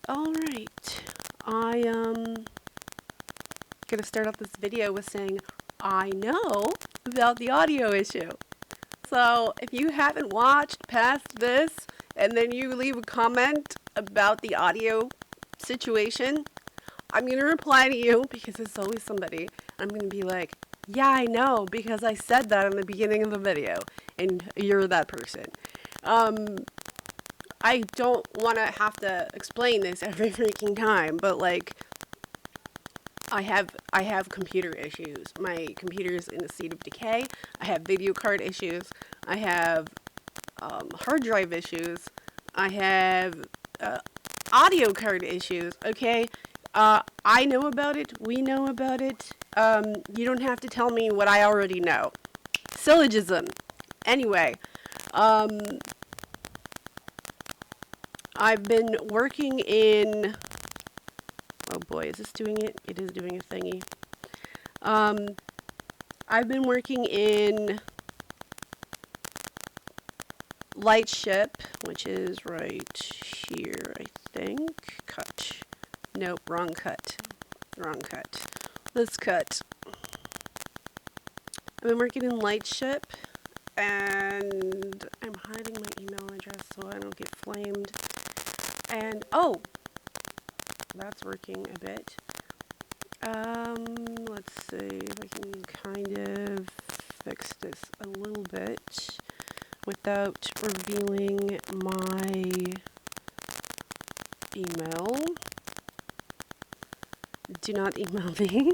Alright, I gonna start off this video with saying I know about the audio issue. So if you haven't watched past this and then you leave a comment about the audio situation, I'm gonna reply to you because it's always somebody. I'm gonna be like, yeah, I know because I said that in the beginning of the video and you're that person. I don't want to have to explain this every freaking time, but like I have computer issues. My computer's in a state of decay. I have video card issues. I have hard drive issues. I have audio card issues. Okay, I know about it. We know about it. You don't have to tell me what I already know. Syllogism. Anyway, I've been working in. Oh boy, is this doing it? It is doing a thingy. I've been working in Lightship, which is right here, I think. Cut. Nope, wrong cut. Wrong cut. Let's cut. I've been working in Lightship, and I'm hiding my email address so I don't get flamed. And, oh! That's working a bit. Let's see if I can kind of fix this a little bit without revealing my email. Do not email me.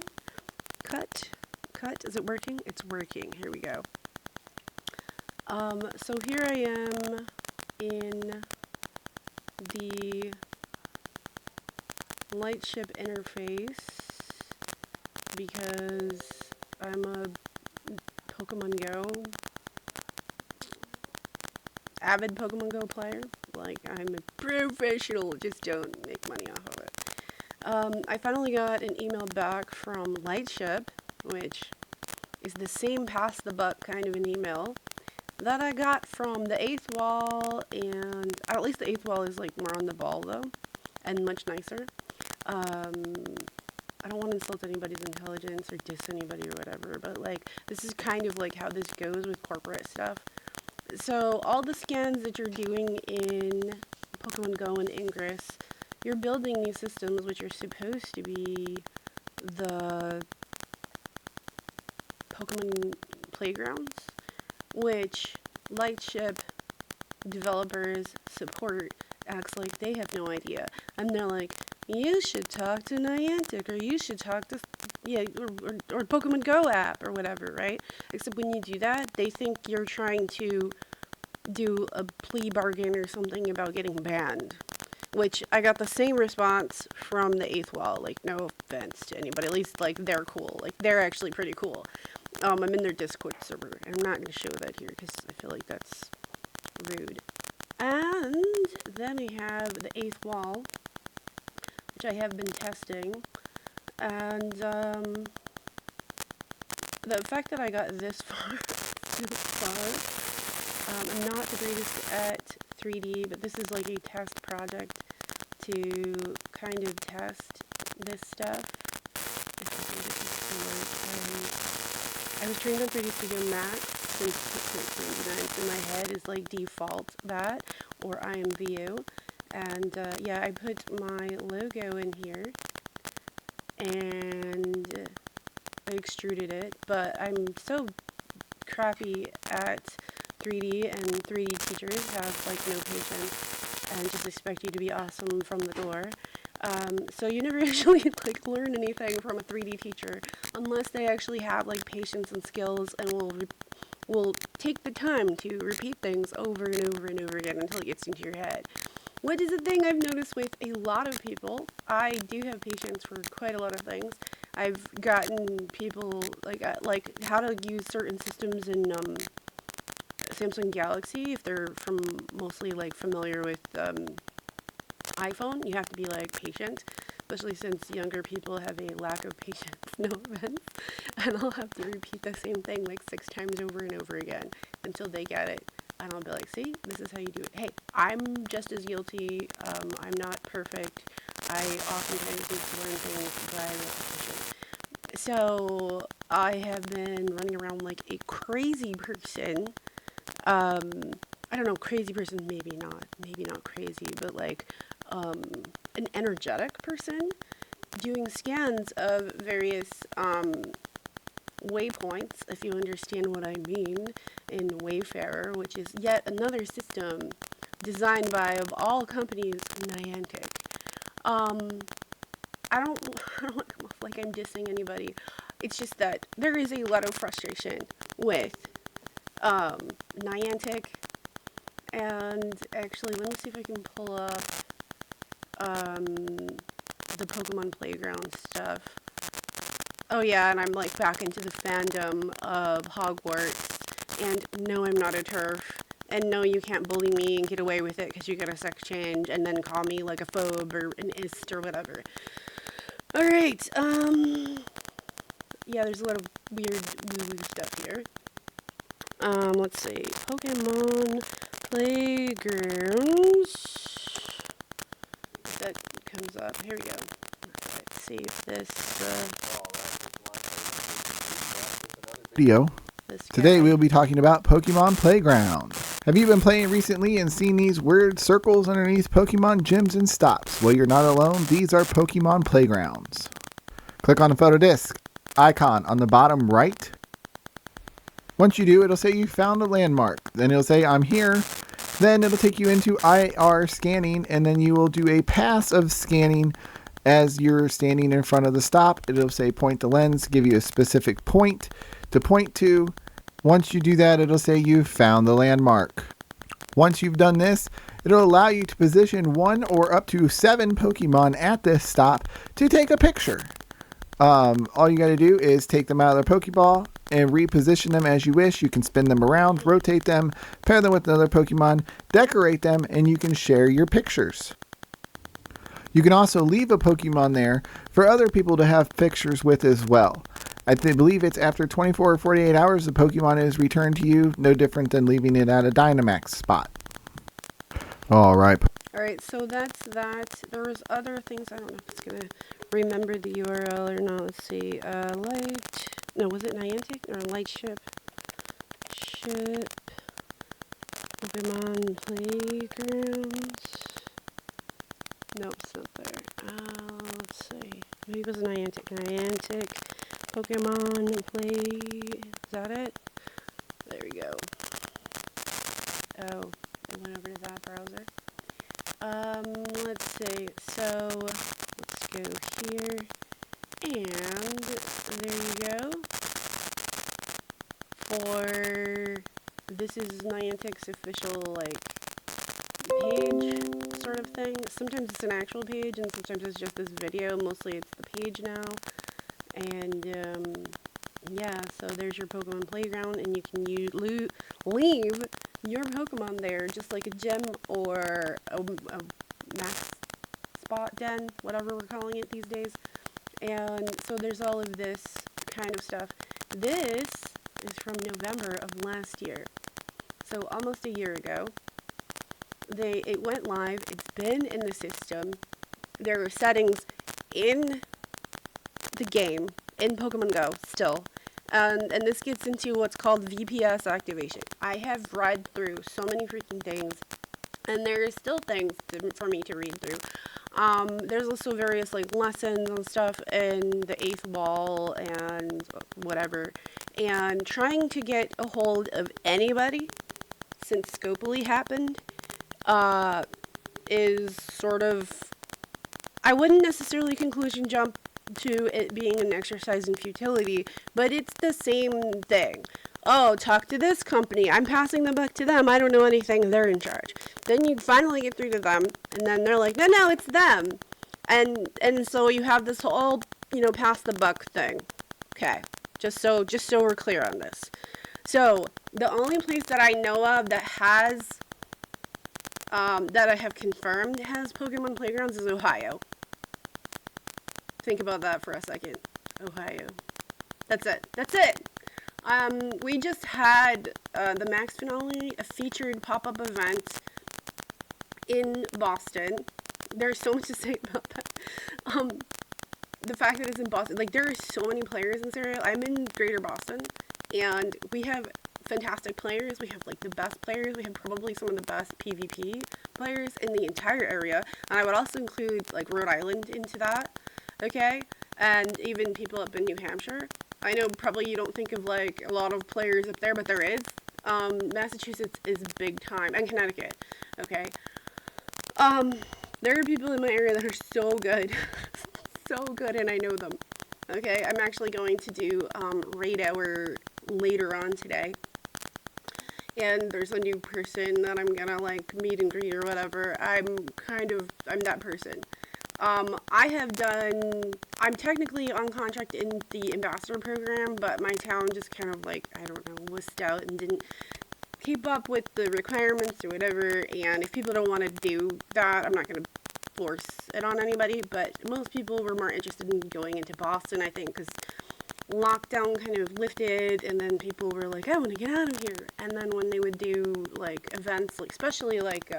Cut. Is it working? It's working. Here we go. So here I am in the Lightship interface because I'm a Pokemon Go avid Pokemon Go player. Like, I'm a professional, just don't make money off of it. I finally got an email back from Lightship, which is the same pass the buck kind of an email that I got from the 8th wall, and at least the 8th wall is like more on the ball though, and much nicer. I don't want to insult anybody's intelligence or diss anybody or whatever, but like, this is kind of like how this goes with corporate stuff. So all the scans that you're doing in Pokemon Go and Ingress, you're building these systems which are supposed to be the Pokemon playgrounds, which Lightship developers support acts like they have no idea. And they're like, you should talk to Niantic, or you should talk to, or Pokemon Go app, or whatever, right? Except when you do that, they think you're trying to do a plea bargain or something about getting banned. Which, I got the same response from the 8th wall. Like, no offense to anybody, at least, like, they're cool. Like, they're actually pretty cool. I'm in their Discord server, and I'm not going to show that here, because I feel like that's rude. And then we have the 8th wall, which I have been testing, and the fact that I got this far, I'm not the greatest at 3D, but this is like a test project to kind of test this stuff. I was trained on 3D Studio Max since 6.99, so my head is like default that, or IMVU. And yeah, I put my logo in here, and I extruded it, but I'm so crappy at 3D, and 3D teachers have like no patience and just expect you to be awesome from the door. So you never actually like learn anything from a 3D teacher unless they actually have like patience and skills and will take the time to repeat things over and over and over again until it gets into your head. What is a thing I've noticed with a lot of people? I do have patience for quite a lot of things. I've gotten people like how to use certain systems in Samsung Galaxy if they're mostly like familiar with iPhone. You have to be like patient, especially since younger people have a lack of patience. No offense, and I'll have to repeat the same thing like 6 times over and over again until they get it. and I'll be like, see, this is how you do it. Hey, I'm just as guilty. I'm not perfect. I oftentimes need to learn things by repetition. So I have been running around like a crazy person. I don't know, crazy person, maybe not crazy, but like an energetic person doing scans of various waypoints, if you understand what I mean, in Wayfarer, which is yet another system designed by, of all companies, Niantic. I don't want to come off like I'm dissing anybody. It's just that there is a lot of frustration with Niantic. And actually, let me see if I can pull up the Pokemon Playground stuff. Oh yeah, and I'm like back into the fandom of Hogwarts. And no, I'm not a TERF. And no, you can't bully me and get away with it because you get a sex change and then call me like a phobe or an ist or whatever. Alright, yeah, there's a lot of weird woo-woo stuff here. Let's see. Pokemon Playgrounds. That comes up. Here we go. Let's see if this, video. Today we'll be talking about Pokemon Playground. Have you been playing recently and seen these weird circles underneath Pokemon gyms and stops? Well, you're not alone. These are Pokemon Playgrounds. Click on the photo disc icon on the bottom right. Once you do, it'll say you found a landmark. Then it'll say I'm here. Then it'll take you into IR scanning, and then you will do a pass of scanning as you're standing in front of the stop. It'll say point the lens, give you a specific point to point to. Once you do that, it'll say you've found the landmark. Once you've done this, it'll allow you to position 1 or up to 7 Pokemon at this stop to take a picture. All you got to do is take them out of their Pokeball and reposition them as you wish. You can spin them around, rotate them, pair them with another Pokemon, decorate them, and you can share your pictures. You can also leave a Pokemon there for other people to have pictures with as well. I believe it's after 24 or 48 hours the Pokemon is returned to you, no different than leaving it at a Dynamax spot. Alright, so that's that. There was other things. I don't know if it's going to remember the URL or not. Let's see. Was it Niantic? Or Lightship? Pokemon Playgrounds. Nope, it's not there. Let's see. Maybe it was Niantic. Pokemon Play. Is that it? There we go. Oh, it went over to that browser. Let's see. So, let's go here. And there you go. This is Niantic's official, page sort of thing. Sometimes it's an actual page, and sometimes it's just this video. Mostly it's the page now. And, yeah, so there's your Pokemon Playground, and you can leave your Pokemon there, just like a gym or a max spot den, whatever we're calling it these days. And so there's all of this kind of stuff. This is from November of last year, so almost a year ago. It went live. It's been in the system. There are settings in the game, in Pokemon Go, still. And this gets into what's called VPS activation. I have read through so many freaking things, and there are still things for me to read through. There's also various lessons and stuff in the 8th wall and whatever. And trying to get a hold of anybody since Scopely happened is sort of, I wouldn't necessarily conclusion jump to it being an exercise in futility, but it's the same thing. Oh, talk to this company. I'm passing the buck to them. I don't know anything. They're in charge. Then you finally get through to them, and then they're like, no, it's them. And so you have this whole, pass the buck thing. Okay. Just so we're clear on this. So the only place that I know of that has, that I have confirmed has Pokemon Playgrounds is Ohio. Think about that for a second. Ohio. That's it. We just had the Max Finale, a featured pop-up event in Boston. There's so much to say about that. The fact that it's in Boston, like, there are so many players in this area. I'm in Greater Boston, and we have fantastic players. We have, like, the best players. We have probably some of the best PvP players in the entire area. And I would also include, like, Rhode Island into that, okay? And even people up in New Hampshire. I know probably you don't think of, like, a lot of players up there, but there is. Massachusetts is big time, and Connecticut, okay? There are people in my area that are so good, so good, and I know them, okay? I'm actually going to do, raid hour later on today, and there's a new person that I'm gonna, like, meet and greet or whatever. I'm that person. I'm technically on contract in the ambassador program, but my town just kind of, like, I don't know, wussed out and didn't keep up with the requirements or whatever, and if people don't want to do that, I'm not going to force it on anybody, but most people were more interested in going into Boston, I think, because lockdown kind of lifted, and then people were like, I want to get out of here, and then when they would do, like, events, like, especially, like,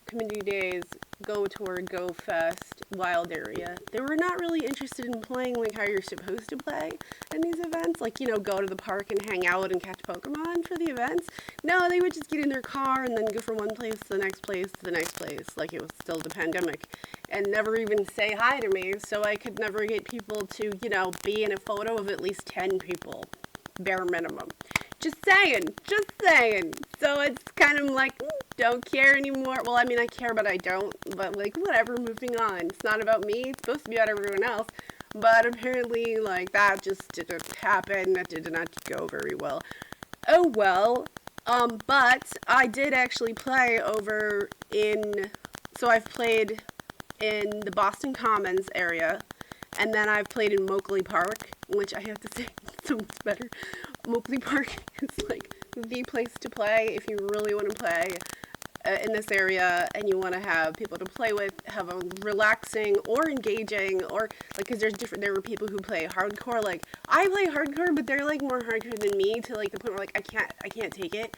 community days, Go Tour, Go Fest, Wild Area, they were not really interested in playing like how you're supposed to play in these events, like, you know, go to the park and hang out and catch Pokemon for the events. No, they would just get in their car and then go from one place to the next place to the next place, like it was still the pandemic, and never even say hi to me, so I could never get people to, you know, be in a photo of at least 10 people, bare minimum. Just saying. So it's kind of like, don't care anymore. Well, I mean, I care, but I don't. But, like, whatever, moving on. It's not about me. It's supposed to be about everyone else. But apparently, like, that just didn't happen. That did not go very well. Oh, well. But I did actually play over in... So I've played in the Boston Commons area. And then I've played in Moakley Park, which I have to say is so much better. Moakley Park is, like, the place to play if you really want to play in this area and you want to have people to play with, have a relaxing or engaging, or, like, because there were people who play hardcore. Like, I play hardcore, but they're, like, more hardcore than me, to, like, the point where, like, I can't take it.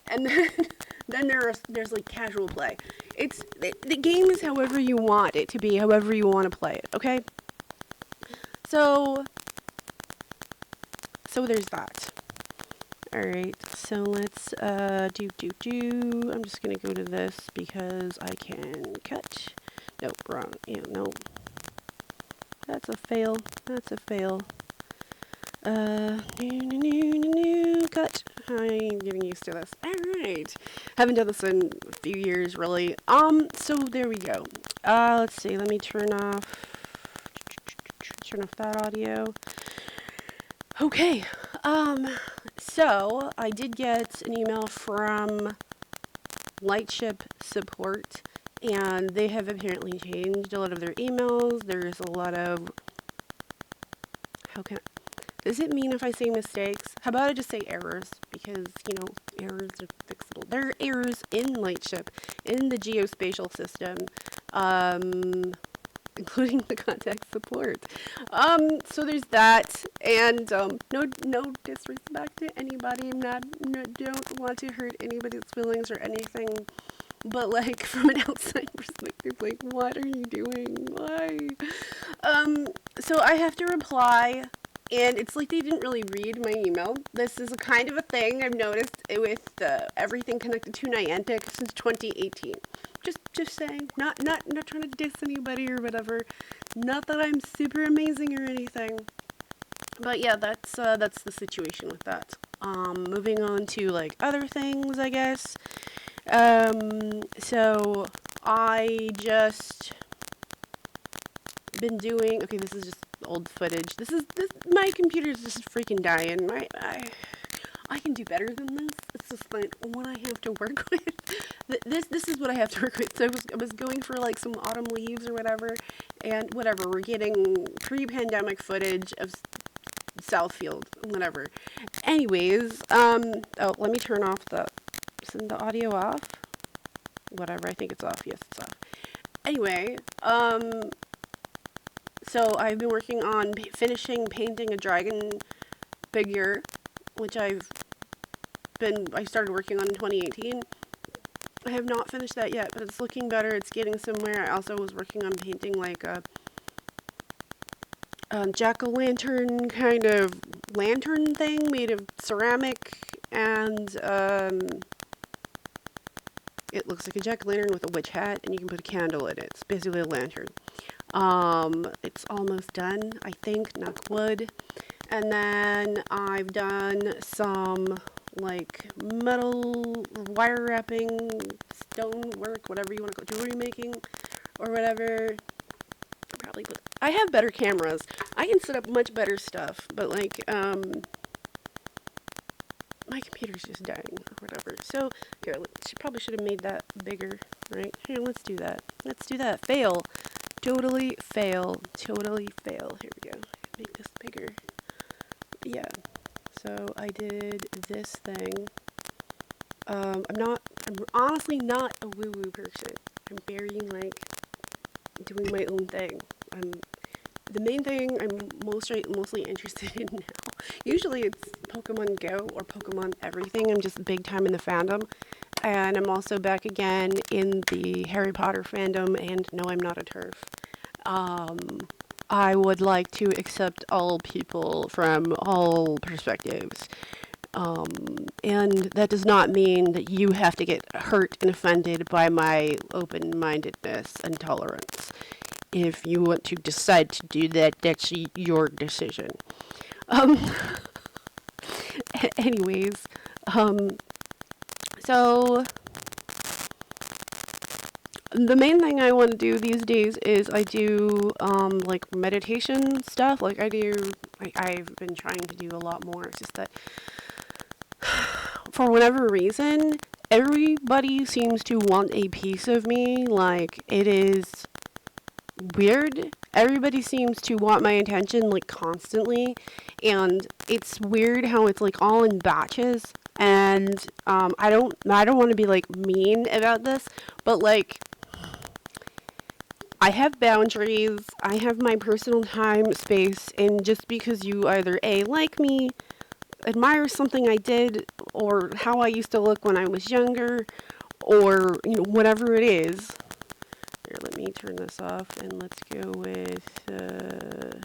And then there's like casual play. It's the game is however you want it to be, however you want to play it, okay? So there's that. Alright, so let's, I'm just gonna go to this because I can cut. Nope, wrong. Yeah, nope. That's a fail. Cut. I'm getting used to this. Alright. Haven't done this in a few years, really. So there we go. Let's see, let me turn off that audio. Okay, so I did get an email from Lightship support, and they have apparently changed a lot of their emails. There's a lot of, does it mean if I say mistakes? How about I just say errors? Because, you know, errors are fixable. There are errors in Lightship, in the geospatial system, including the contact support. So there's that, and no disrespect to anybody. Don't want to hurt anybody's feelings or anything, but, like, from an outside perspective, like, what are you doing? Why? So I have to reply, and it's like they didn't really read my email. This is a kind of a thing I've noticed with everything connected to Niantic since 2018. Just saying, not trying to diss anybody or whatever. Not that I'm super amazing or anything. But yeah, that's the situation with that. Moving on to, like, other things, I guess. So I just been doing, okay, this is just old footage. My computer's just freaking dying. I can do better than this. It's just like what I have to work with. This is what I have to work with. So I was going for, like, some autumn leaves or whatever, and whatever. We're getting pre-pandemic footage of Southfield, whatever. Anyways, let me turn off isn't the audio off? Whatever, I think it's off. Yes, it's off. Anyway, so I've been working on finishing painting a dragon figure, which I started working on in 2018. I have not finished that yet, but it's looking better. It's getting somewhere. I also was working on painting like a jack-o'-lantern kind of lantern thing made of ceramic, and it looks like a jack-o'-lantern with a witch hat, and you can put a candle in it. It's basically a lantern. It's almost done, I think, knock wood. And then I've done some like metal wire wrapping, stone work, whatever you want to call it, jewelry making or whatever. Probably, but I have better cameras. I can set up much better stuff, but like my computer's just dying or whatever. So here, probably should have made that bigger, right? Here, let's do that. Let's do that. Fail. Totally fail. Totally fail. Here we go. Make this bigger. Yeah. So I did this thing. I'm honestly not a woo-woo person. I'm very like doing my own thing. The main thing I'm mostly interested in now. Usually it's Pokemon Go or Pokemon everything. I'm just big time in the fandom. And I'm also back again in the Harry Potter fandom, and no, I'm not a TERF. I would like to accept all people from all perspectives. And that does not mean that you have to get hurt and offended by my open-mindedness and tolerance. If you want to decide to do that, that's your decision. Anyways, so the main thing I want to do these days is I do like meditation stuff. Like I've been trying to do a lot more. It's just that for whatever reason, everybody seems to want a piece of me. Like, it is weird. Everybody seems to want my attention like constantly, and it's weird how it's like all in batches. And I don't want to be like mean about this, but like I have boundaries. I have my personal time, space, and just because you either A, like me, admire something I did, or how I used to look when I was younger, or whatever it is. Here, let me turn this off and let's go with is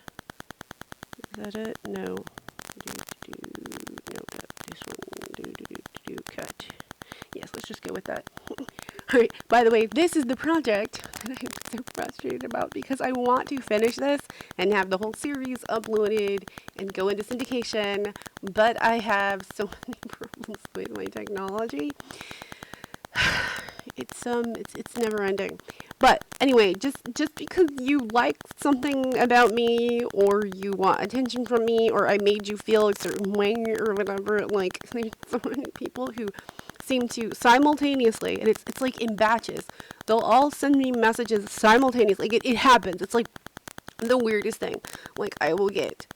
that it? No. No, this one. Cut. Yes, let's just go with that. Alright, by the way, this is the project that I'm so frustrated about because I want to finish this and have the whole series uploaded and go into syndication, but I have so many problems with my technology. It's never ending. But anyway, just because you like something about me, or you want attention from me, or I made you feel a certain way or whatever, like there's so many people who seem to simultaneously, and it's like in batches, they'll all send me messages simultaneously. Like it happens. It's like the weirdest thing. Like I will get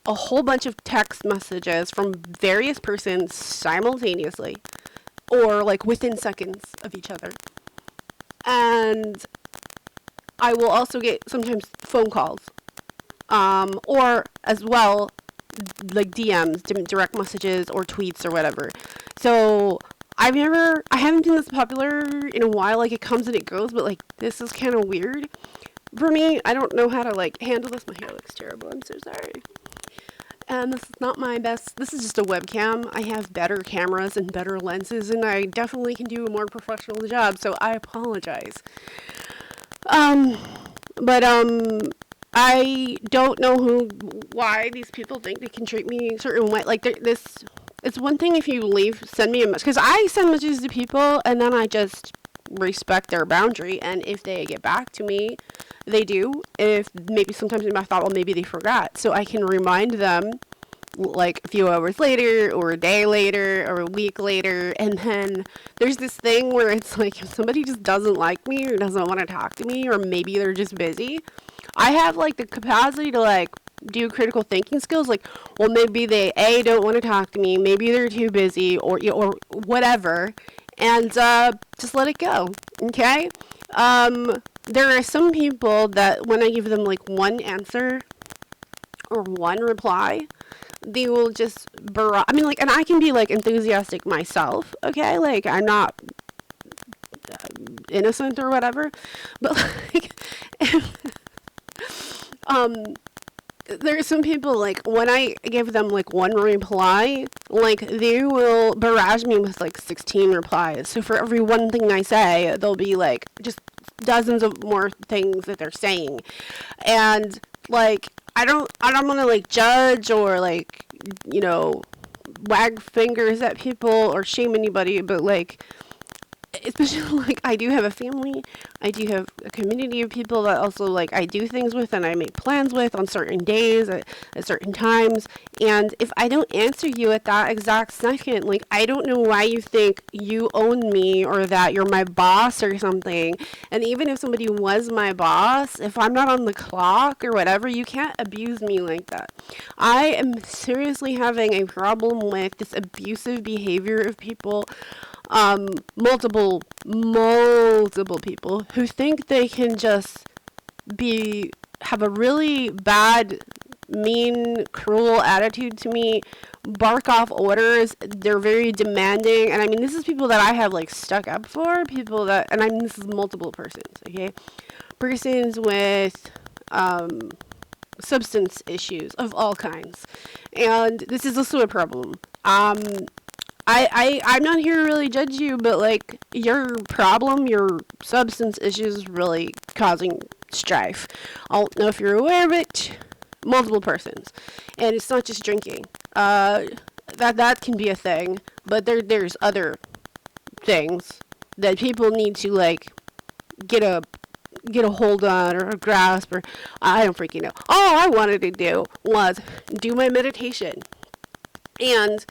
a whole bunch of text messages from various persons simultaneously, or like within seconds of each other. And I will also get sometimes phone calls, or as well, like DMs, direct messages or tweets or whatever. So I haven't been this popular in a while. Like it comes and it goes, but like this is kind of weird for me. I don't know how to like handle this. My hair looks terrible. I'm so sorry. And this is not my best. This is just a webcam. I have better cameras and better lenses, and I definitely can do a more professional job, so I apologize. But I don't know why these people think they can treat me a certain way. Like, it's one thing if you send me a message, because I send messages to people, and then I just respect their boundary, and if they get back to me, they do. If maybe sometimes I thought, well, maybe they forgot, so I can remind them like a few hours later, or a day later, or a week later. And then there's this thing where it's like if somebody just doesn't like me or doesn't want to talk to me, or maybe they're just busy, I have like the capacity to like do critical thinking skills. Like, well, maybe they don't want to talk to me, maybe they're too busy, or whatever, and just let it go. Okay. There are some people that when I give them like one answer or one reply, they will just I mean, like, and I can be like enthusiastic myself, okay? Like, I'm not innocent or whatever, but like, there's some people, like, when I give them like one reply, like, they will barrage me with like 16 replies. So for every one thing I say, there'll be like just dozens of more things that they're saying. And like, I don't want to like judge or like, you know, wag fingers at people or shame anybody, but like, especially like, I do have a family, I do have a community of people that also like I do things with and I make plans with on certain days at certain times. And if I don't answer you at that exact second, like, I don't know why you think you own me or that you're my boss or something. And even if somebody was my boss, if I'm not on the clock or whatever, you can't abuse me like that. I am seriously having a problem with this abusive behavior of people, multiple people who think they can just have a really bad, mean, cruel attitude to me, bark off orders. They're very demanding, and I mean, this is people that I have like stuck up for, people that, and I mean, this is multiple persons, okay? Persons with substance issues of all kinds, and this is also a problem. I'm not here to really judge you, but like, your problem, your substance issues is really causing strife. I don't know if you're aware of it. Multiple persons. And it's not just drinking. That can be a thing, but there's other things that people need to like get a hold on or a grasp, or I don't freaking know. All I wanted to do was do my meditation. And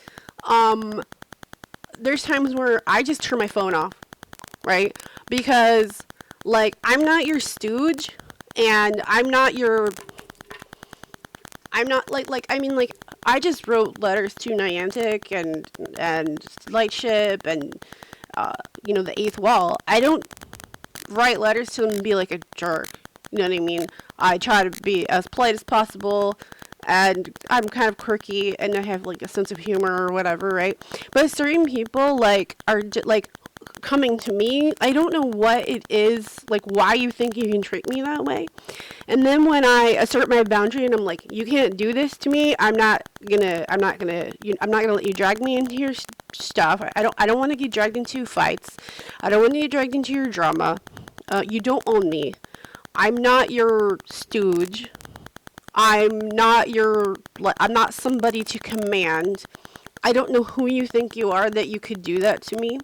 there's times where I just turn my phone off, right? Because like, I'm not your stooge, and I'm not like, I mean, like, I just wrote letters to Niantic and Lightship and you know, the eighth wall. I don't write letters to them and be like a jerk. You know what I mean? I try to be as polite as possible, and I'm kind of quirky, and I have like a sense of humor or whatever, right? But certain people like are like coming to me. I don't know what it is, like, why you think you can treat me that way. And then when I assert my boundary and I'm like, you can't do this to me, I'm not gonna let you drag me into your stuff. I don't want to get dragged into fights. I don't want to get dragged into your drama. You don't own me. I'm not your stooge. I'm not somebody to command. I don't know who you think you are that you could do that to me.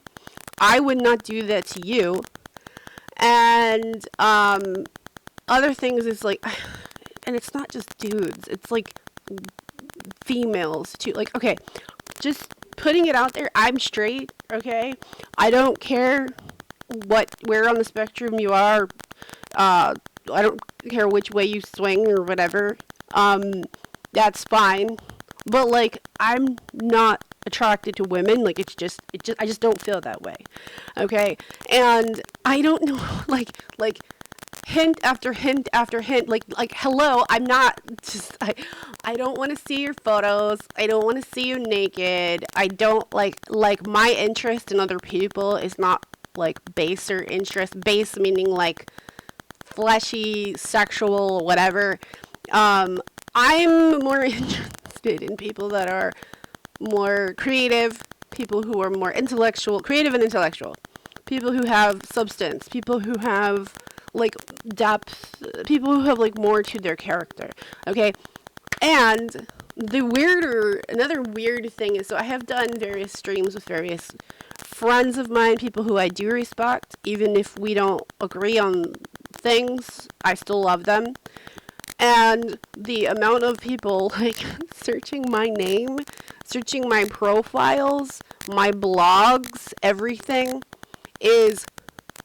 I would not do that to you. And other things is like, and it's not just dudes, it's like females too. Like, okay, just putting it out there, I'm straight, okay? I don't care where on the spectrum you are. I don't care which way you swing or whatever. That's fine. But like, I'm not attracted to women. Like, I just don't feel that way. Okay? And I don't know, like hint after hint after hint, like hello, I'm not just, I don't want to see your photos. I don't want to see you naked. I don't like my interest in other people is not like baser interest. Base meaning like fleshy, sexual, whatever. I'm more interested in people that are more creative, people who are more creative and intellectual, people who have substance, people who have like depth, people who have like more to their character. Okay. And another weird thing is, so I have done various streams with various friends of mine, people who I do respect, even if we don't agree on things, I still love them. And the amount of people like searching my name, searching my profiles, my blogs, everything is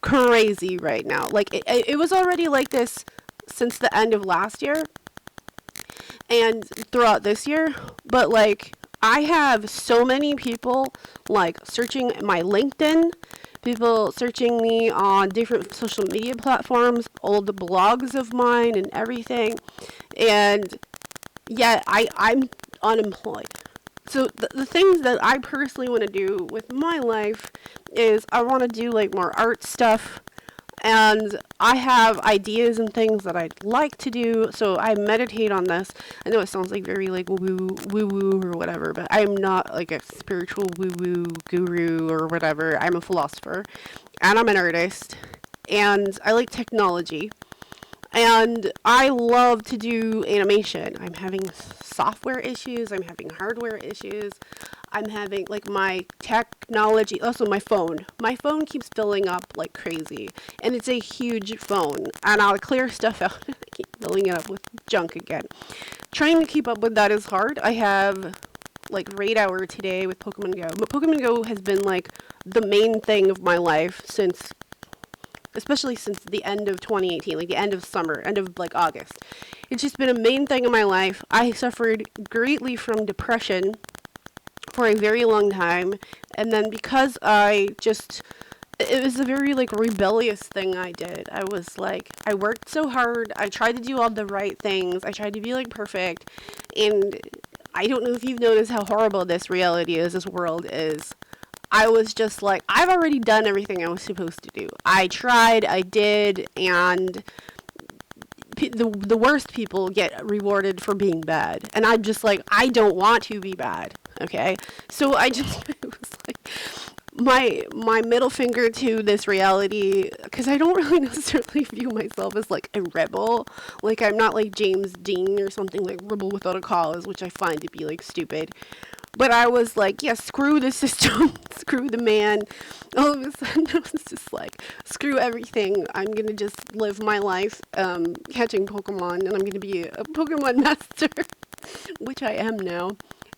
crazy right now. Like, it was already like this since the end of last year and throughout this year, but like, I have so many people like searching my LinkedIn, people searching me on different social media platforms, old blogs of mine and everything. And yeah, I'm unemployed. So the things that I personally want to do with my life is I want to do like more art stuff, and I have ideas and things that I'd like to do. So I meditate on this. I know it sounds like very like woo woo or whatever, but I'm not like a spiritual woo woo guru or whatever. I'm a philosopher, and I'm an artist, and I like technology. And I love to do animation. I'm having software issues. I'm having hardware issues. I'm having like my technology. Also, my phone. My phone keeps filling up like crazy. And it's a huge phone. And I'll clear stuff out. I keep filling it up with junk again. Trying to keep up with that is hard. I have like raid hour today with Pokemon Go. But Pokemon Go has been like the main thing of my life especially since the end of 2018, like the end of summer, end of like August. It's just been a main thing in my life. I suffered greatly from depression for a very long time. And then because it was a very like rebellious thing I did. I was like, I worked so hard. I tried to do all the right things. I tried to be like perfect. And I don't know if you've noticed how horrible this reality is, this world is. I was just like, I've already done everything I was supposed to do. I tried, I did, and the worst people get rewarded for being bad. And I'm just like, I don't want to be bad, okay? So it was like my middle finger to this reality, because I don't really necessarily view myself as like a rebel. Like, I'm not like James Dean or something like Rebel Without a Cause, which I find to be like stupid. But I was like, yeah, screw the system, screw the man. All of a sudden, I was just like, screw everything. I'm going to just live my life catching Pokemon, and I'm going to be a Pokemon master, which I am now.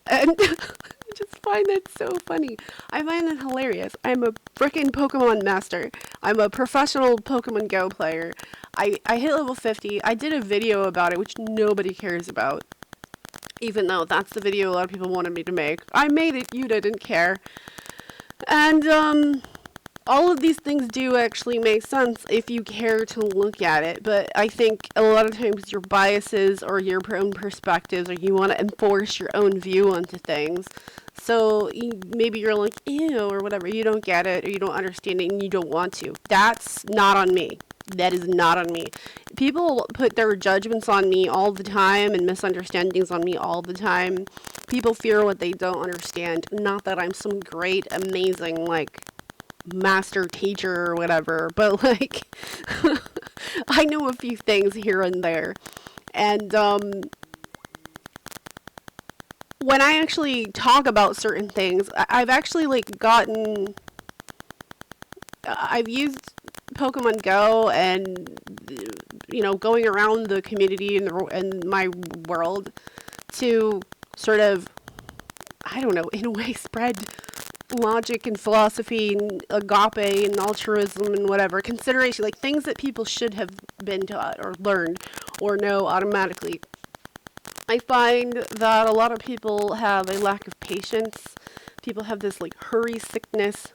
And I just find that so funny. I find that hilarious. I'm a freaking Pokemon master. I'm a professional Pokemon Go player. I hit level 50. I did a video about it, which nobody cares about. Even though that's the video a lot of people wanted me to make. I made it, you didn't care. And all of these things do actually make sense if you care to look at it. But I think a lot of times your biases or your own perspectives, or you want to enforce your own view onto things. So maybe you're like, ew, or whatever. You don't get it, or you don't understand it, and you don't want to. That's not on me. That is not on me. People put their judgments on me all the time and misunderstandings on me all the time. People fear what they don't understand. Not that I'm some great, amazing, like, master teacher or whatever, but, like, I know a few things here and there. And, when I actually talk about certain things, I've actually, like, I've used Pokemon Go and, going around the community and my world to sort of, I don't know, in a way spread logic and philosophy and agape and altruism and whatever, consideration, like things that people should have been taught or learned or know automatically. I find that a lot of people have a lack of patience. People have this like hurry sickness.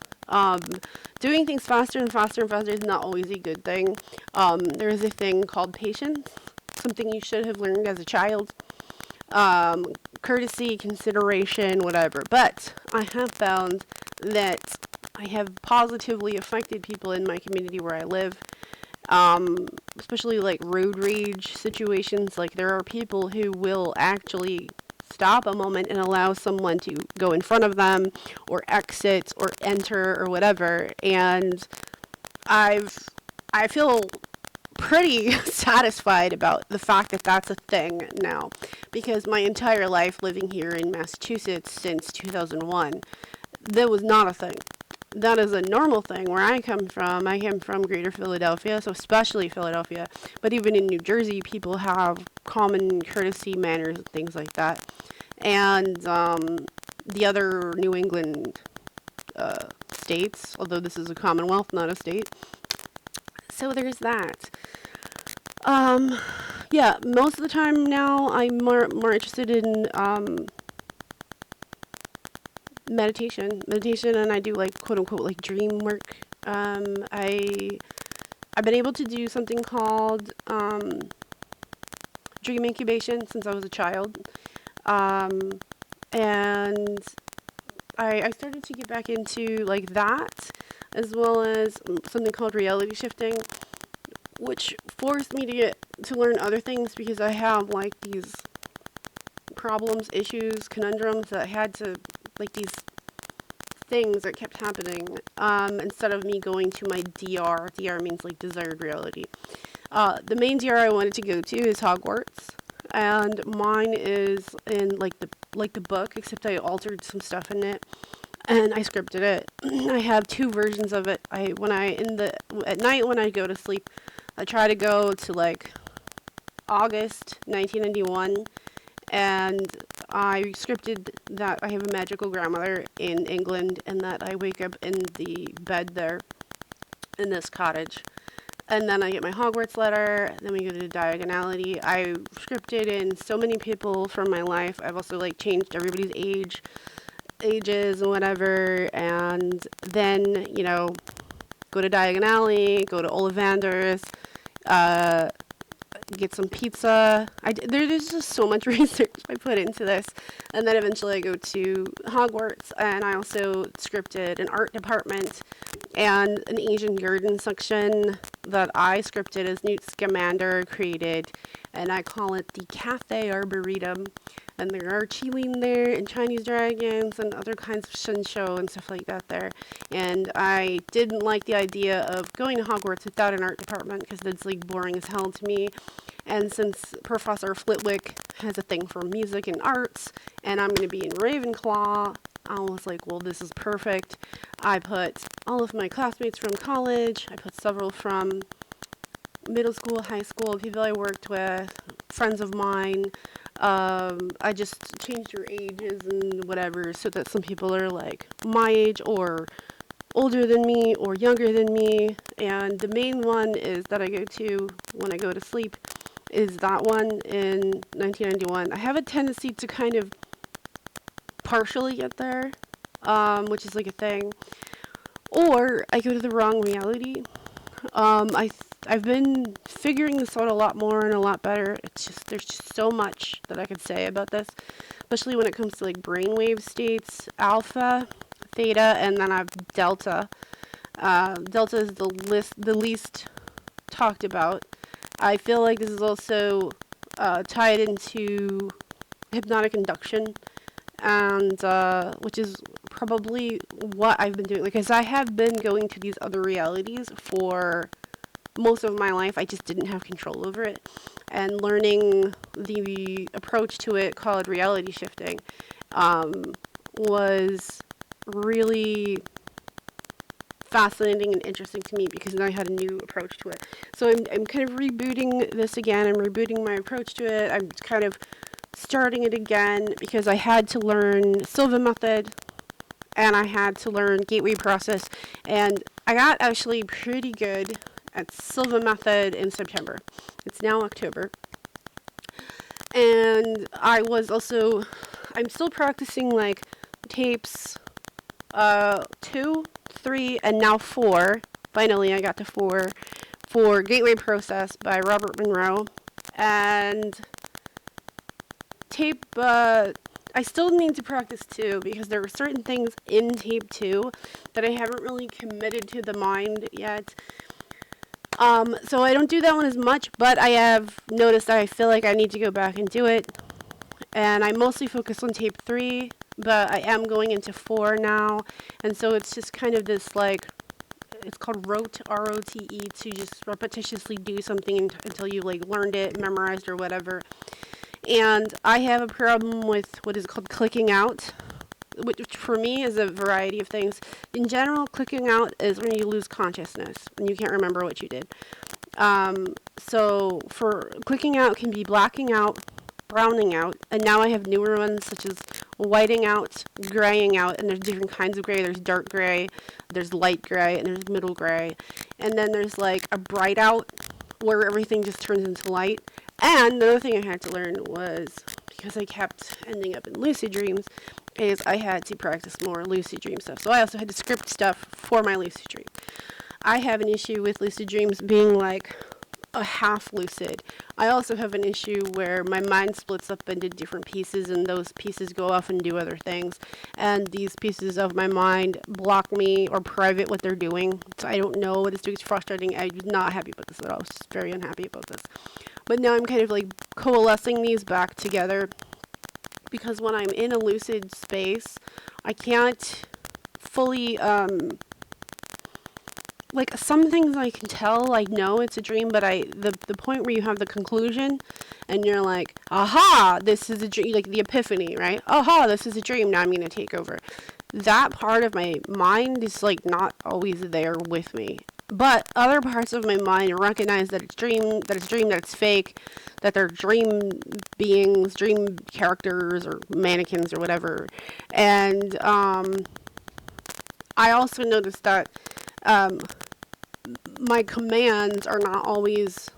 Doing things faster and faster and faster is not always a good thing. There is a thing called patience, something you should have learned as a child. Courtesy, consideration, whatever. But I have found that I have positively affected people in my community where I live. Especially like road rage situations. Like there are people who will actually stop a moment and allow someone to go in front of them or exit or enter or whatever. And I feel pretty satisfied about the fact that that's a thing now, because my entire life living here in Massachusetts since 2001, that was not a thing. That is a normal thing where I come from. I come from greater Philadelphia, so especially Philadelphia. But even in New Jersey, people have common courtesy, manners, and things like that. And the other New England states, although this is a commonwealth, not a state. So there's that. Yeah, most of the time now I'm more interested in meditation, and I do like quote unquote like dream work. I've been able to do something called dream incubation since I was a child. And I started to get back into like that, as well as something called reality shifting, which forced me to learn other things because I have like these problems, issues, conundrums that I had to, like these things that kept happening, instead of me going to my DR. DR means like desired reality. The main DR I wanted to go to is Hogwarts, and mine is in like the book, except I altered some stuff in it, and I scripted it. I have two versions of it. At night when I go to sleep, I try to go to like August 1991, and I scripted that I have a magical grandmother in England, and that I wake up in the bed there in this cottage. And then I get my Hogwarts letter, then we go to Diagonality. I scripted in so many people from my life. I've also like changed everybody's ages and whatever, and then, go to Diagonally, go to Ollivander's, get some pizza. There's just so much research I put into this. And then eventually I go to Hogwarts, and I also scripted an art department and an Asian garden section that I scripted as Newt Scamander created, and I call it the Cafe Arboretum. And there are Chiling there, and Chinese dragons, and other kinds of shinsho and stuff like that there. And I didn't like the idea of going to Hogwarts without an art department, because that's like boring as hell to me. And since Professor Flitwick has a thing for music and arts, and I'm going to be in Ravenclaw, I was like, well, this is perfect. I put all of my classmates from college, I put several from middle school, high school, people I worked with, friends of mine. I just changed your ages and whatever, so that some people are like my age or older than me or younger than me. And the main one is that I go to when I go to sleep is that one in 1991. I have a tendency to kind of partially get there, which is like a thing, or I go to the wrong reality. I've been figuring this out a lot more and a lot better. There's just so much that I could say about this, especially when it comes to like brainwave states, alpha, theta, and then I have delta. Delta is the least talked about. I feel like this is also tied into hypnotic induction, and which is probably what I've been doing, because I have been going to these other realities for most of my life. I just didn't have control over it, and learning the approach to it called reality shifting was really fascinating and interesting to me, because now I had a new approach to it. So I'm kind of rebooting this again. I'm rebooting my approach to it. I'm kind of starting it again because I had to learn Silva method, and I had to learn gateway process, and I got actually pretty good at Silva method in September. It's now October, and I'm still practicing like tapes 2, 3, and now 4. Finally I got to 4 for Gateway Process by Robert Monroe. And tape, I still need to practice 2, because there are certain things in tape 2 that I haven't really committed to the mind yet. So I don't do that one as much, but I have noticed that I feel like I need to go back and do it. And I mostly focus on tape 3, but I am going into 4 now. And so it's just kind of this, like, it's called rote, R-O-T-E, to just repetitiously do something until you, like, learned it, memorized, or whatever. And I have a problem with what is called clicking out, which for me is a variety of things. In general, clicking out is when you lose consciousness and you can't remember what you did. So for clicking out can be blacking out, browning out, and now I have newer ones such as whiting out, graying out, and there's different kinds of gray. There's dark gray, there's light gray, and there's middle gray. And then there's like a bright out where everything just turns into light. And another thing I had to learn was, because I kept ending up in lucid dreams, is I had to practice more lucid dream stuff. So I also had to script stuff for my lucid dream. I have an issue with lucid dreams being like a half lucid. I also have an issue where my mind splits up into different pieces, and those pieces go off and do other things. And these pieces of my mind block me or private what they're doing. So I don't know what it's doing. It's frustrating. I'm not happy about this at all. I was just very unhappy about this. But now I'm kind of like coalescing these back together, because when I'm in a lucid space, I can't fully, like, some things I can tell, I know it's a dream, but the point where you have the conclusion and you're like, aha, this is a dream, like the epiphany, right? Aha, this is a dream, now I'm going to take over. That part of my mind is like not always there with me. But other parts of my mind recognize that it's that it's fake, that they're dream beings, dream characters, or mannequins, or whatever. And I also noticed that my commands are not always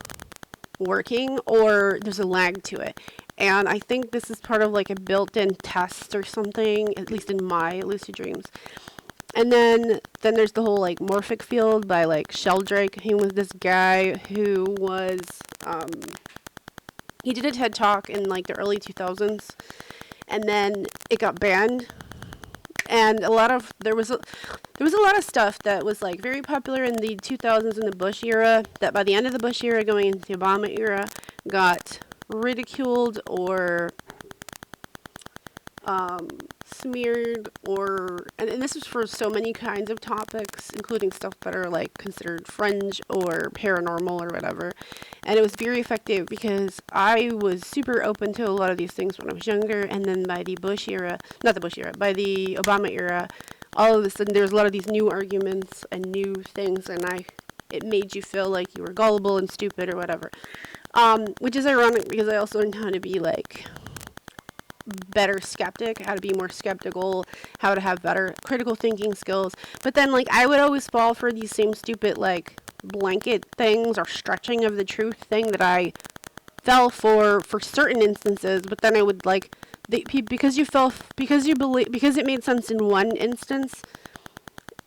working, or there's a lag to it. And I think this is part of like a built-in test or something, at least in my lucid dreams. And then there's the whole like morphic field by like Sheldrake. He was this guy who was he did a TED talk in like the early 2000s, and then it got banned. And there was a lot of stuff that was like very popular in the 2000s in the Bush era, that by the end of the Bush era going into the Obama era got ridiculed or smeared, and this was for so many kinds of topics, including stuff that are like considered fringe or paranormal or whatever. And it was very effective because I was super open to a lot of these things when I was younger, and then by the by the Obama era, all of a sudden there's a lot of these new arguments and new things, and it made you feel like you were gullible and stupid or whatever. Which is ironic because I also learned how to be like better skeptic, how to be more skeptical, how to have better critical thinking skills. But then like I would always fall for these same stupid like blanket things or stretching of the truth thing that I fell for certain instances. But then I would like because it made sense in one instance,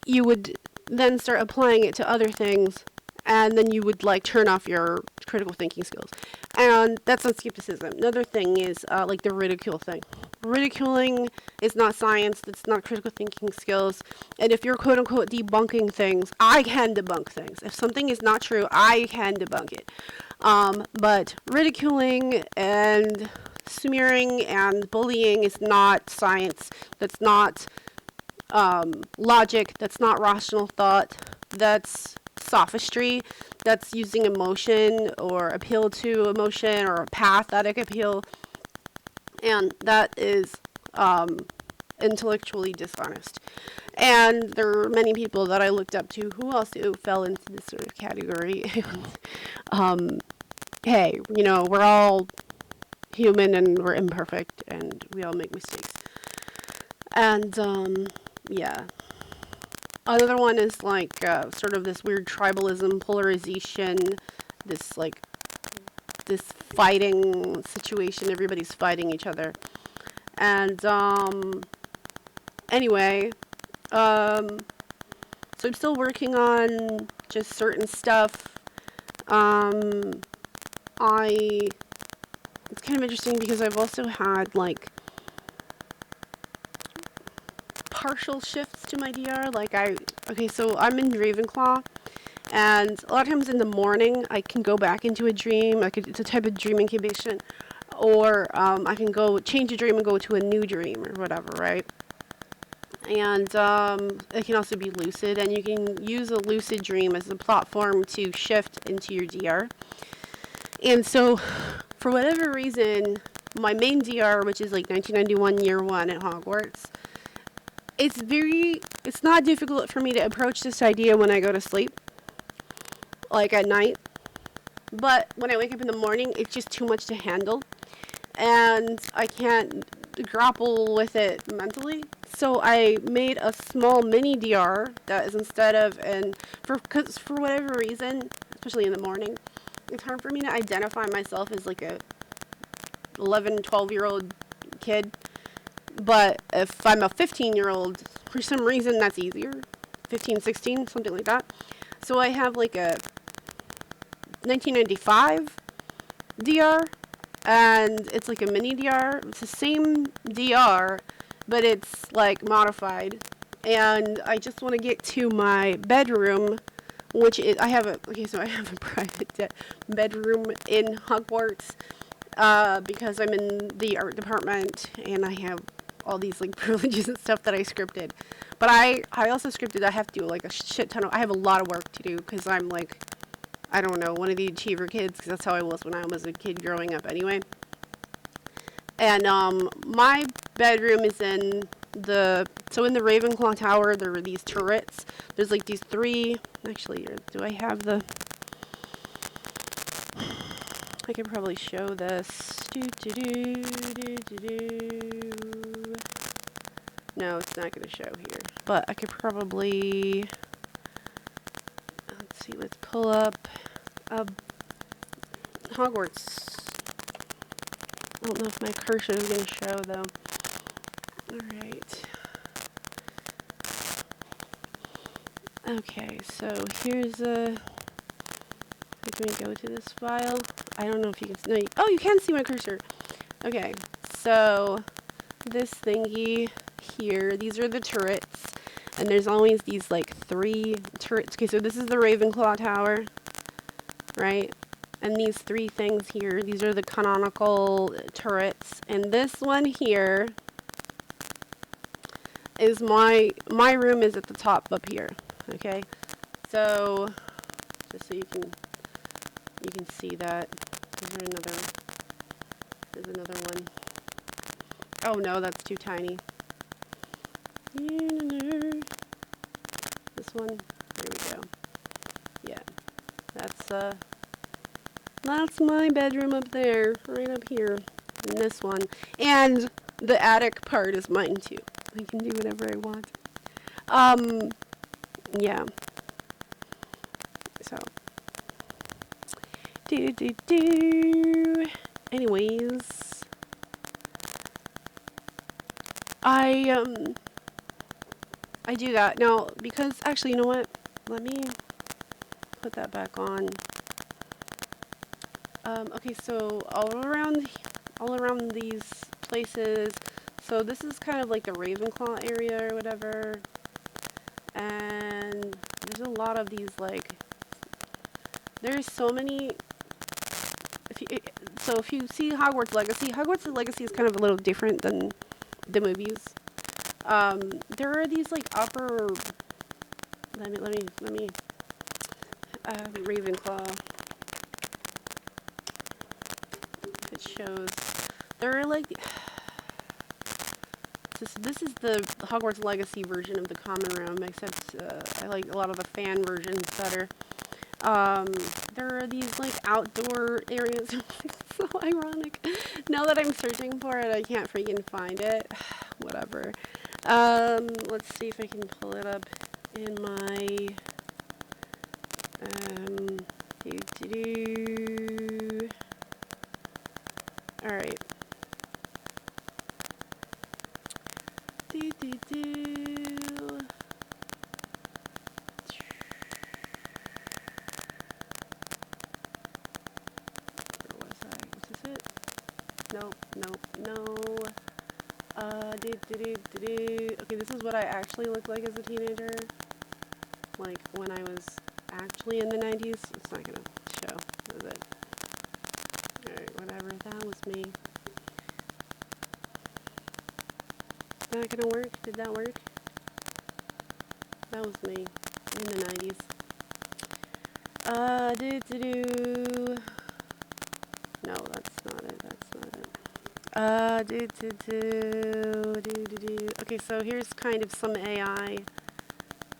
you would then start applying it to other things, and then you would like turn off your critical thinking skills. And that's not skepticism. Another thing is like the ridicule thing. Ridiculing is not science. It's not critical thinking skills. And if you're quote unquote debunking things, I can debunk things. If something is not true, I can debunk it. But ridiculing and smearing and bullying is not science. That's not logic. That's not rational thought. That's sophistry. That's using emotion or appeal to emotion or pathetic appeal. And that is intellectually dishonest. And there are many people that I looked up to who also fell into this sort of category. Hey, we're all human and we're imperfect and we all make mistakes. And yeah. Another one is like sort of this weird tribalism, polarization, this fighting situation. Everybody's fighting each other. And anyway, so I'm still working on just certain stuff. It's kind of interesting because I've also had like partial shifts to my DR. So I'm in Ravenclaw, and a lot of times in the morning I can go back into a dream. It's a type of dream incubation, or I can go change a dream and go to a new dream or whatever, right? And it can also be lucid, and you can use a lucid dream as a platform to shift into your DR. And so, for whatever reason, my main DR, which is like 1991 year one at Hogwarts, it's not difficult for me to approach this idea when I go to sleep, like at night. But when I wake up in the morning, it's just too much to handle, and I can't grapple with mentally. So I made a small mini DR that is instead of, because for whatever reason, especially in the morning, it's hard for me to identify myself as like a 11, 12-year-old kid. But if I'm a 15-year-old, for some reason that's easier. 15, 16, something like that. So I have like a 1995 DR, and it's like a mini DR. It's the same DR, but it's like modified. And I just want to get to my bedroom, which is, I have a private bedroom in Hogwarts, because I'm in the art department and I have all these like privileges and stuff that I scripted. But I also scripted, I have to do like a shit ton of, I have a lot of work to do because I'm like, I don't know, one of the achiever kids, because that's how I was when I was a kid growing up anyway. And my bedroom is in the Ravenclaw Tower. There were these turrets. There's like these three, actually, do I have the, I could probably show this. No, it's not going to show here. But I could probably, let's see, let's pull up Hogwarts. I don't know if my cursor is going to show, though. Alright. Okay, so here's a... Let me go to this file. I don't know if you can... No, oh, you can see my cursor. Okay, so this thingy here, these are the turrets. And there's always these, like, 3 turrets. Okay, so this is the Ravenclaw Tower, right? And these 3 things here, these are the canonical turrets. And this one here is my room is at the top up here. Okay, so just so you can see that. There's another one. Oh no, that's too tiny. This one. There we go. Yeah, that's my bedroom up there, right up here, and this one, and the attic part is mine too. I can do whatever I want. Yeah. So. Anyways. I do that. Now, because, actually, you know what? Let me put that back on. Okay, so all around these places, so this is kind of like the Ravenclaw area or whatever, and there's a lot of these, like, there's so many, if you see Hogwarts Legacy is kind of a little different than the movies. There are these, like, upper, let me, Ravenclaw, it shows, there are, like, this is the Hogwarts Legacy version of the common room, except, I like a lot of the fan versions better. There are these, like, outdoor areas. It's so ironic. Now that I'm searching for it, I can't freaking find it. Whatever. Let's see if I can pull it up in my, Alright. Where was I? Is this it? Nope. No. Okay, this is what I actually looked like as a teenager. Like, when I was actually in the 90s. It's not gonna show, is it? Alright, whatever. That was me. Is that gonna work? Did that work? That was me in the 90s. No, that's not it. Okay, so here's kind of some AI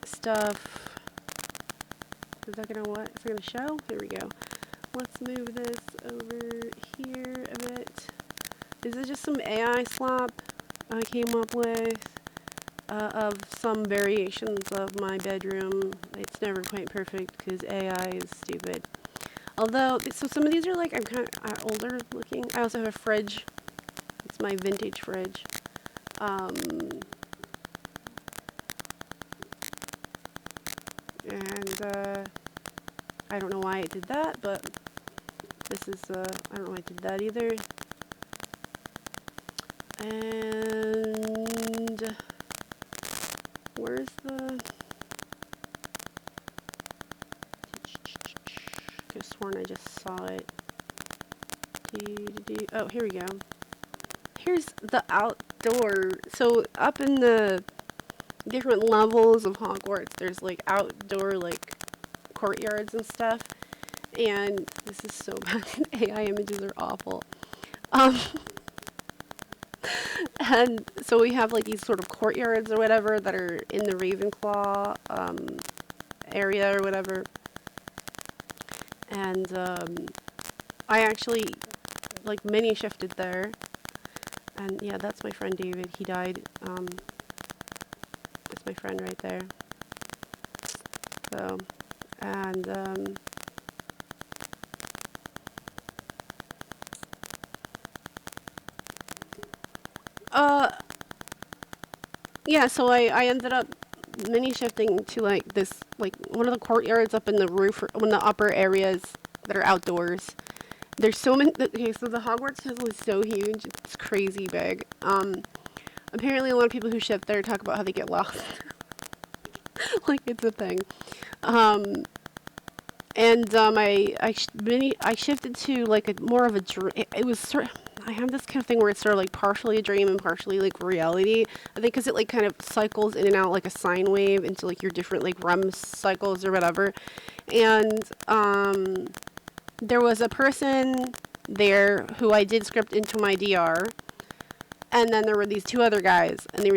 stuff. Is that gonna what? Is it gonna show? Here we go. Let's move this over here a bit. This is just some AI slop I came up with of some variations of my bedroom. It's never quite perfect because AI is stupid. Although, so some of these are like, I'm kind of older looking. I also have a fridge. It's my vintage fridge. I don't know why it did that, but this is, I don't know why it did that either. And where's the... I could have sworn I just saw it. Oh, here we go. Here's the outdoor. So up in the different levels of Hogwarts, there's like outdoor like courtyards and stuff. And this is so bad. AI images are awful. And so we have like these sort of courtyards or whatever that are in the Ravenclaw area or whatever. And I actually like mini shifted there. And yeah, that's my friend David. He died. That's my friend right there. So, and yeah, so I ended up mini shifting to like this, like one of the courtyards up in the roof, or one of the upper areas that are outdoors. There's so many. Okay, so the Hogwarts castle is so huge, it's crazy big. Apparently a lot of people who shift there talk about how they get lost. Like it's a thing. I shifted to like a more of a dream. It was sort of, I have this kind of thing where it's sort of like partially a dream and partially like reality. I think because it like kind of cycles in and out like a sine wave into like your different like REM cycles or whatever. And there was a person there who I did script into my DR. And then there were these two other guys. And they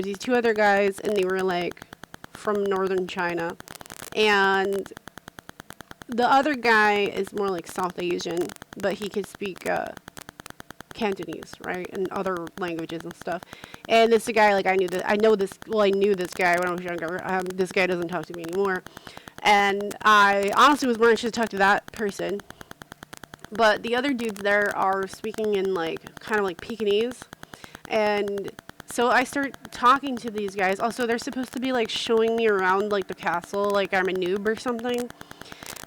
were like from northern China. And the other guy is more like South Asian, but he could speak Cantonese, right? And other languages and stuff. And this guy, like I knew this guy when I was younger. This guy doesn't talk to me anymore. And I honestly was more interested to talk to that person. But the other dudes there are speaking in like, kind of like Pekingese. And so I start talking to these guys. Also, they're supposed to be like showing me around like the castle, like I'm a noob or something.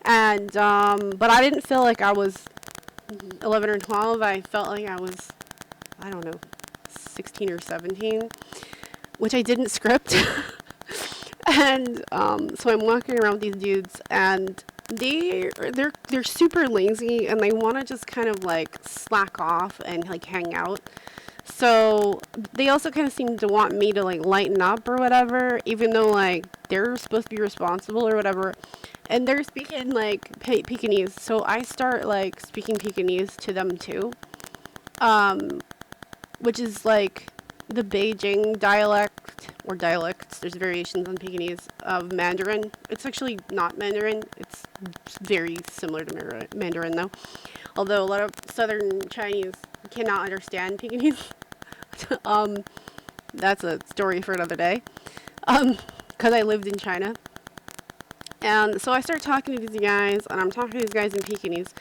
And, but I didn't feel like I was 11 or 12. I felt like I was, I don't know, 16 or 17, which I didn't script. And, so I'm walking around with these dudes, and they're super lazy, and they want to just kind of like slack off and like hang out. So they also kind of seem to want me to like lighten up or whatever, even though like they're supposed to be responsible or whatever. And they're speaking like Pekingese, so I start like speaking Pekingese to them too, which is like the Beijing dialect or dialects. There's variations on Pekingese of Mandarin. It's actually not Mandarin. It's very similar to Mandarin though, although a lot of Southern Chinese cannot understand Pekingese. That's a story for another day. Because I lived in China. And so I start talking to these guys, and I'm talking to these guys in Pekingese,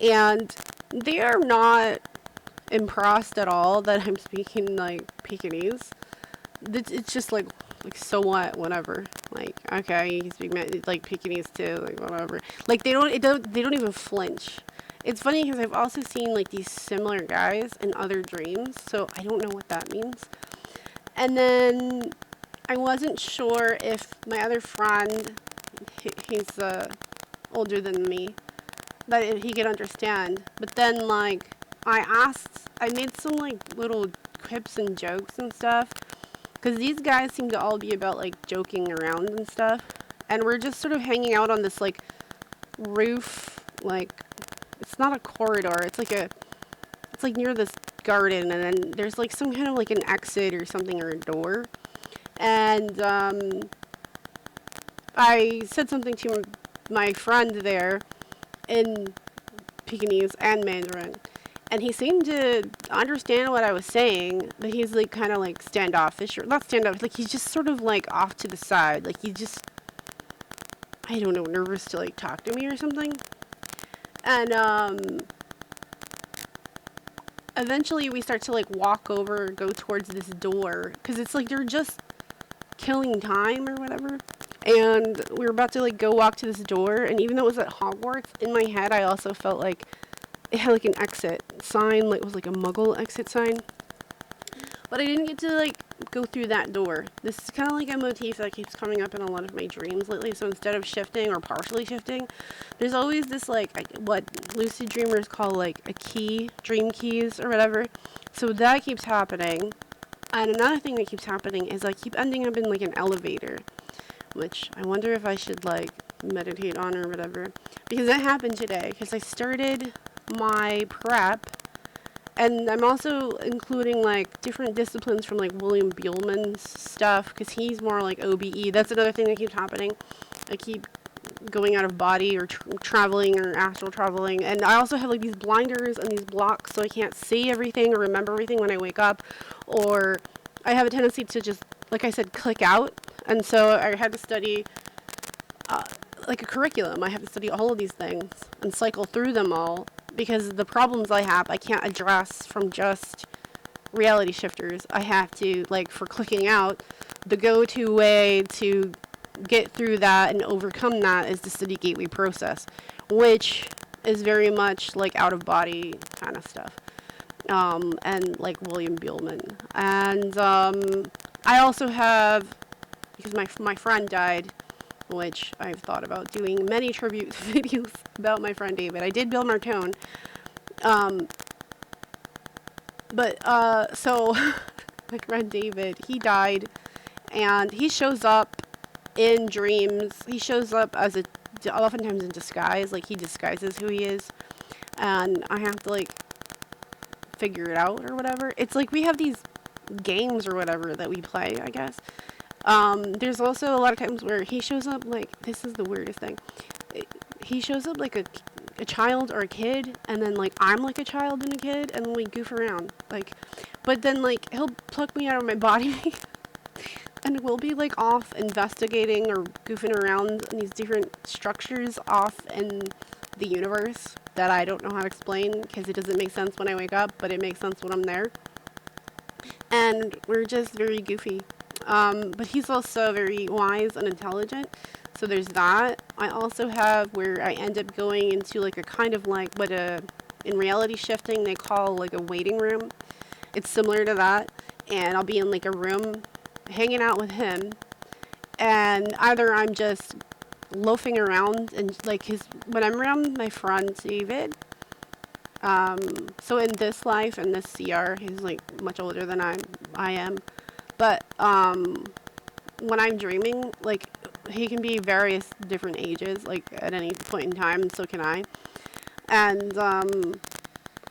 and they are not impressed at all that I'm speaking like Pekingese. It's just like so what, whatever. Like, okay, you speak like Pekingese too, like whatever. Like they don't even flinch. It's funny because I've also seen like these similar guys in other dreams, so I don't know what that means. And then I wasn't sure if my other friend, he's older than me, that if he could understand. But then like I made some like little quips and jokes and stuff, because these guys seem to all be about like joking around and stuff, and we're just sort of hanging out on this like roof, like it's not a corridor, it's like near this garden, and then there's like some kind of like an exit or something, or a door. And I said something to my friend there in Pekingese and Mandarin, and he seemed to understand what I was saying, but he's like kind of like standoffish, or not standoffish, like he's just sort of like off to the side, like he just, I don't know, nervous to like talk to me or something. And eventually we start to like walk over, go towards this door, because it's like they're just killing time or whatever. And we were about to like go walk to this door, and even though it was at Hogwarts, in my head I also felt like it had like an exit sign, like it was like a Muggle exit sign. But I didn't get to like go through that door. This is kind of like a motif that keeps coming up in a lot of my dreams lately. So instead of shifting or partially shifting, there's always this like what lucid dreamers call like a key, dream keys or whatever. So that keeps happening. And another thing that keeps happening is I keep ending up in like an elevator, which I wonder if I should like meditate on or whatever, because that happened today because I started my prep, and I'm also including like different disciplines from like William Buellman's stuff, because he's more like OBE. That's another thing that keeps happening. I keep going out of body or traveling or astral traveling, and I also have like these blinders and these blocks, so I can't see everything or remember everything when I wake up, or I have a tendency to just, like I said, click out. And so I had to study like a curriculum. I have to study all of these things and cycle through them all, because the problems I have I can't address from just reality shifters. I have to, like, for clicking out, the go-to way to get through that and overcome that is the study gateway process, which is very much like out of body kind of stuff, and like William Buellman. And I also have, because my friend died, which I've thought about doing many tribute videos about my friend David. I did Bill Martone. So my friend David, he died, and he shows up in dreams. He shows up as oftentimes in disguise, like he disguises who he is, and I have to like figure it out or whatever. It's like we have these games or whatever that we play, I guess. There's also a lot of times where he shows up like, this is the weirdest thing. He shows up like a child or a kid, and then like I'm like a child and a kid, and then we goof around. Like, but then like he'll pluck me out of my body and we'll be like off investigating or goofing around in these different structures off in the universe that I don't know how to explain, because it doesn't make sense when I wake up, but it makes sense when I'm there. And we're just very goofy. But he's also very wise and intelligent, so there's that. I also have where I end up going into like a kind of like what in reality shifting they call like a waiting room. It's similar to that, and I'll be in like a room hanging out with him, and either I'm just loafing around and like when I'm around my friend David, so in this life, in this CR, he's like much older than I am. But when I'm dreaming, like, he can be various different ages, like, at any point in time, and so can I. And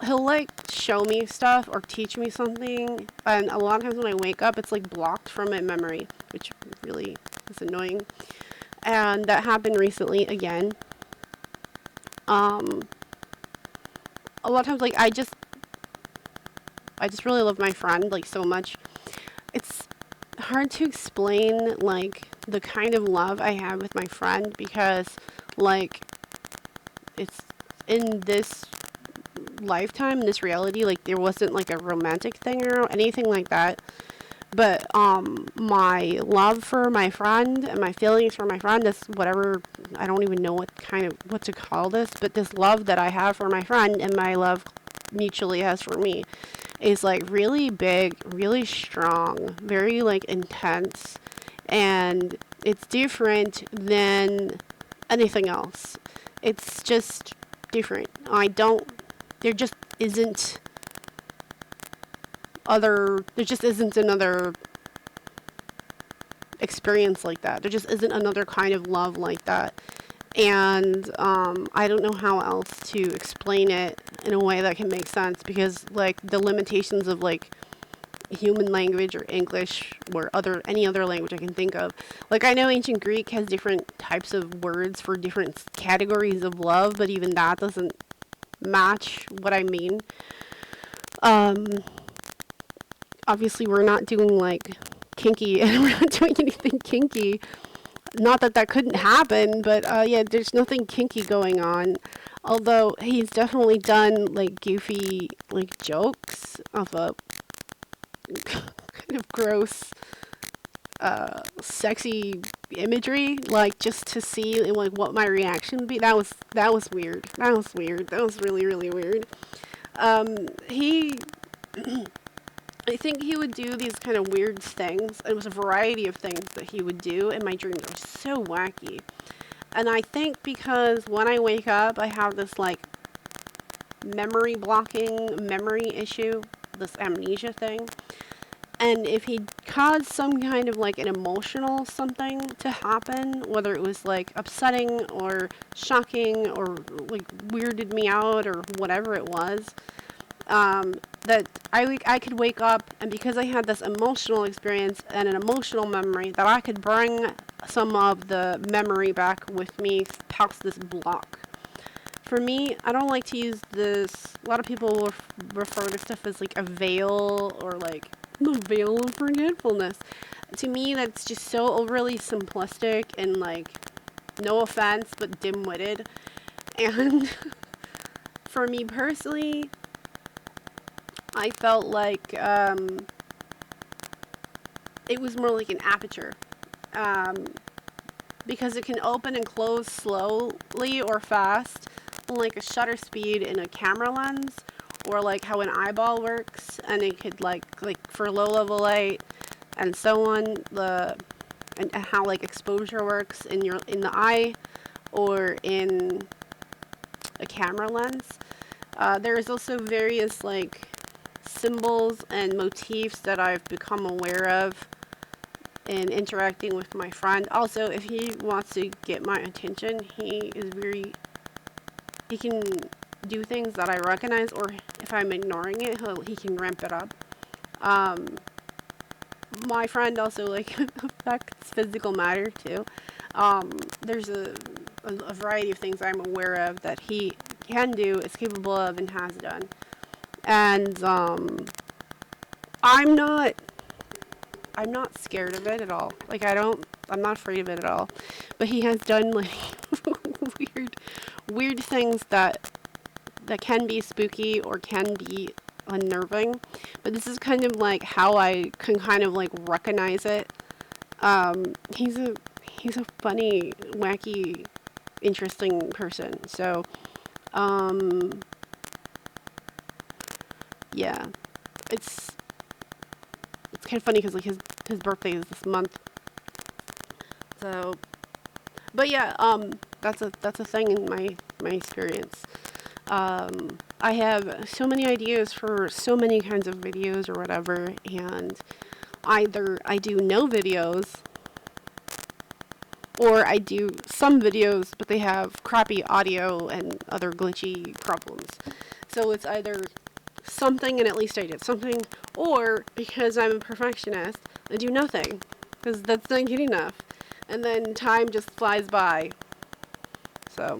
he'll, like, show me stuff or teach me something. And a lot of times when I wake up, it's, like, blocked from my memory, which really is annoying. And that happened recently again. A lot of times, like, I just really love my friend, like, so much. It's hard to explain, like, the kind of love I have with my friend, because, like, it's in this lifetime, in this reality, like, there wasn't, like, a romantic thing or anything like that, but, my love for my friend and my feelings for my friend, this whatever, I don't even know what to call this, but this love that I have for my friend and my love mutually has for me is like really big, really strong, very like intense, and it's different than anything else. It's just different. There just isn't another experience like that. There just isn't another kind of love like that. And I don't know how else to explain it in a way that can make sense, because like the limitations of like human language or English or any other language I can think of. Like, I know ancient Greek has different types of words for different categories of love, but even that doesn't match what I mean. Obviously we're not doing like kinky, and we're not doing anything kinky. Not that that couldn't happen, but yeah, there's nothing kinky going on. Although he's definitely done like goofy like jokes of a kind of gross, sexy imagery, like just to see like what my reaction would be. That was weird. That was weird. That was really, really weird. He I think he would do these kind of weird things. It was a variety of things that he would do in my dreams. It was so wacky. And I think because when I wake up, I have this like memory issue, this amnesia thing. And if he caused some kind of like an emotional something to happen, whether it was like upsetting or shocking or like weirded me out or whatever it was, that I could wake up, and because I had this emotional experience and an emotional memory, that I could bring some of the memory back with me past this block. For me, I don't like to use this. A lot of people will refer to stuff as like a veil or like the veil of forgetfulness. To me, that's just so overly simplistic and like, no offense, but dim-witted. And for me personally, I felt like it was more like an aperture, because it can open and close slowly or fast, like a shutter speed in a camera lens, or like how an eyeball works, and it could like for low level light and so on, and how like exposure works in the eye or in a camera lens. There is also various like symbols and motifs that I've become aware of in interacting with my friend. Also, if he wants to get my attention, he can do things that I recognize, or if I'm ignoring it, he can ramp it up. My friend also like affects physical matter too. There's a variety of things I'm aware of that he can do, is capable of, and has done. And I'm not scared of it at all. Like I'm not afraid of it at all. But he has done like weird things that can be spooky or can be unnerving. But this is kind of like how I can kind of like recognize it. He's a funny, wacky, interesting person. So yeah, it's kind of funny because like his birthday is this month. So, but yeah, that's a thing in my experience. I have so many ideas for so many kinds of videos or whatever, and either I do no videos, or I do some videos, but they have crappy audio and other glitchy problems. So it's either something and at least I did something, or because I'm a perfectionist, I do nothing, because that's not good enough. And then time just flies by. So